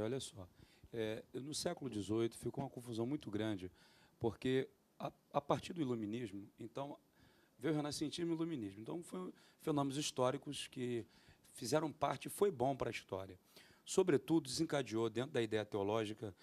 Olha só, no século XVIII ficou uma confusão muito grande, porque a partir do iluminismo, então, veio o renascentismo e o iluminismo. Então, foram fenômenos históricos que fizeram parte, foi bom para a história. Sobretudo, desencadeou, dentro da ideia teológica,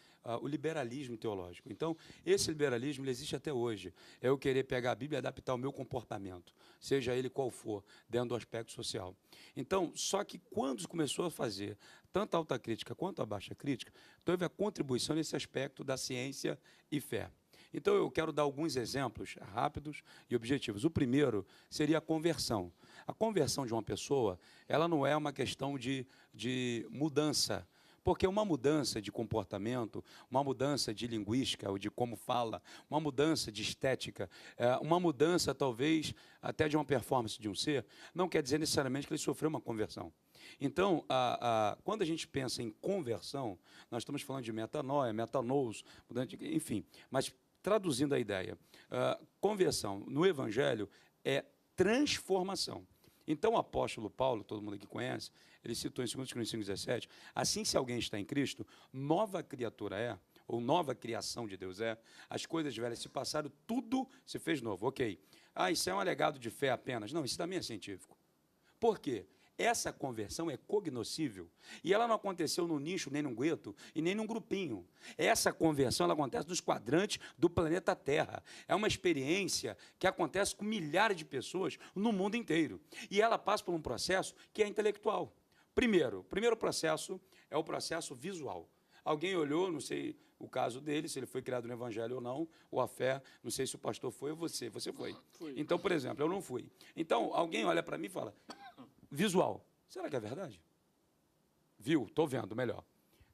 o liberalismo teológico. Então, esse liberalismo ele existe até hoje. É eu querer pegar a Bíblia e adaptar o meu comportamento, seja ele qual for, dentro do aspecto social. Então, só que quando começou a fazer tanto a alta crítica quanto a baixa crítica, teve a contribuição nesse aspecto da ciência e fé. Então, eu quero dar alguns exemplos rápidos e objetivos. O primeiro seria a conversão. A conversão de uma pessoa, ela não é uma questão de mudança, porque uma mudança de comportamento, uma mudança de linguística, ou de como fala, uma mudança de estética, uma mudança, talvez, até de uma performance de um ser, não quer dizer necessariamente que ele sofreu uma conversão. Então, quando a gente pensa em conversão, nós estamos falando de metanoia, metanous, enfim, mas traduzindo a ideia, conversão no Evangelho é transformação. Então, o apóstolo Paulo, todo mundo aqui conhece, ele citou em 2 Coríntios 5,17, assim, se alguém está em Cristo, nova criatura é, ou nova criação de Deus é, as coisas velhas se passaram, tudo se fez novo. Ok. Isso é um alegado de fé apenas. Não, isso também é científico. Por quê? Essa conversão é cognoscível e ela não aconteceu num nicho, nem num gueto e nem num grupinho. Essa conversão ela acontece nos quadrantes do planeta Terra. É uma experiência que acontece com milhares de pessoas no mundo inteiro. E ela passa por um processo que é intelectual. O primeiro processo é o processo visual. Alguém olhou, não sei o caso dele, se ele foi criado no Evangelho ou não, ou a fé, não sei se o pastor foi ou você foi. Então, por exemplo, eu não fui. Então, alguém olha para mim e fala... Visual. Será que é verdade? Viu? Estou vendo, melhor.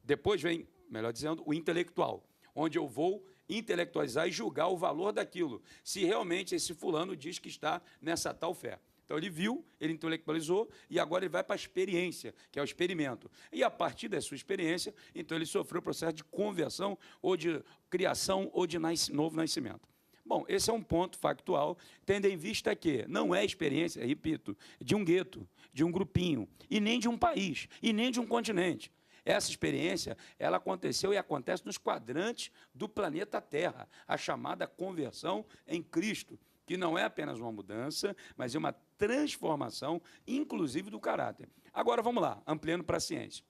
Depois vem, melhor dizendo, o intelectual, onde eu vou intelectualizar e julgar o valor daquilo, se realmente esse fulano diz que está nessa tal fé. Então, ele viu, ele intelectualizou, e agora ele vai para a experiência, que é o experimento. E, a partir da sua experiência, então, ele sofreu o processo de conversão, ou de criação, ou de novo nascimento. Bom, esse é um ponto factual, tendo em vista que não é experiência, repito, de um gueto, de um grupinho, e nem de um país, e nem de um continente. Essa experiência, ela aconteceu e acontece nos quadrantes do planeta Terra, a chamada conversão em Cristo, que não é apenas uma mudança, mas é uma transformação, inclusive do caráter. Agora, vamos lá, ampliando para a ciência.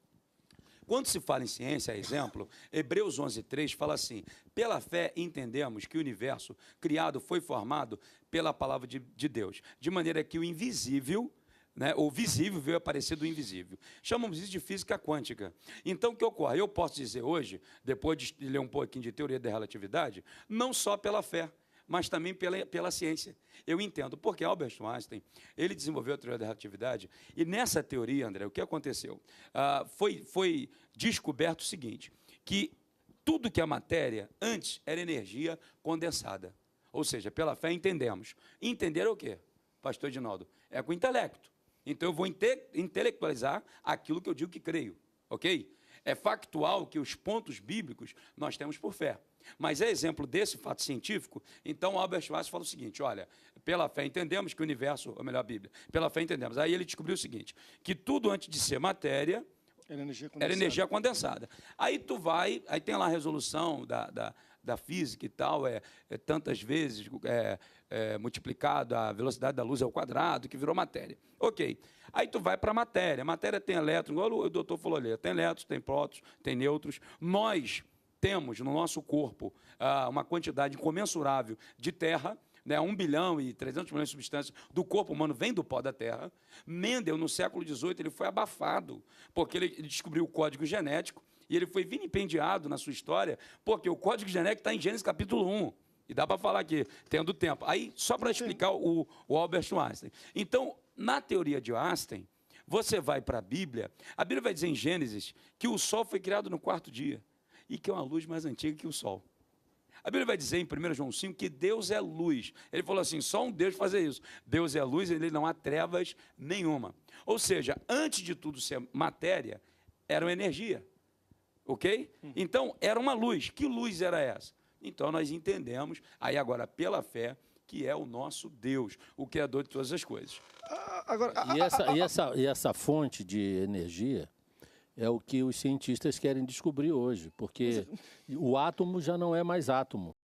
Quando se fala em ciência, exemplo, Hebreus 11:3 fala assim, pela fé entendemos que o universo criado foi formado pela palavra de Deus, de maneira que o invisível, o visível veio aparecer do invisível. Chamamos isso de física quântica. Então, o que ocorre? Eu posso dizer hoje, depois de ler um pouquinho de teoria da relatividade, não só pela fé, mas também pela ciência. Eu entendo, porque Albert Einstein, ele desenvolveu a teoria da relatividade, e nessa teoria, André, o que aconteceu? Foi descoberto o seguinte, que tudo que é matéria, antes, era energia condensada. Ou seja, pela fé entendemos. Entender é o quê, pastor Edinaldo? É com o intelecto. Então, eu vou intelectualizar aquilo que eu digo que creio, ok? É factual que os pontos bíblicos nós temos por fé. Mas é exemplo desse fato científico, então Albert Einstein fala o seguinte, olha, pela fé entendemos que o universo, ou melhor, a Bíblia, pela fé entendemos. Aí ele descobriu o seguinte, que tudo antes de ser matéria era energia condensada. Aí tu vai, aí tem lá a resolução da física e tal, tantas vezes multiplicado a velocidade da luz ao quadrado, que virou matéria. Ok. Aí tu vai para a matéria. A matéria tem elétrons, igual o doutor falou ali, tem elétrons, tem prótons, tem nêutrons. Nós temos no nosso corpo uma quantidade incomensurável de terra, 1 bilhão e 300 milhões de substâncias do corpo humano vem do pó da terra. Mendel, no século XVIII, ele foi abafado, porque ele descobriu o código genético, e ele foi vilipendiado na sua história, porque o código genético está em Gênesis capítulo 1. E dá para falar aqui, tendo tempo. Aí, só para explicar o Albert Einstein. Então, na teoria de Einstein, você vai para a Bíblia vai dizer em Gênesis que o Sol foi criado no 4º dia, e que é uma luz mais antiga que o Sol. A Bíblia vai dizer em 1 João 5 que Deus é luz. Ele falou assim, só um Deus fazer isso. Deus é luz e nele não há trevas nenhuma. Ou seja, antes de tudo ser matéria, era uma energia. Ok? Então, era uma luz. Que luz era essa? Então, nós entendemos, aí agora, pela fé, que é o nosso Deus, o Criador de todas as coisas. E essa fonte de energia, É o que os cientistas querem descobrir hoje, porque o átomo já não é mais átomo.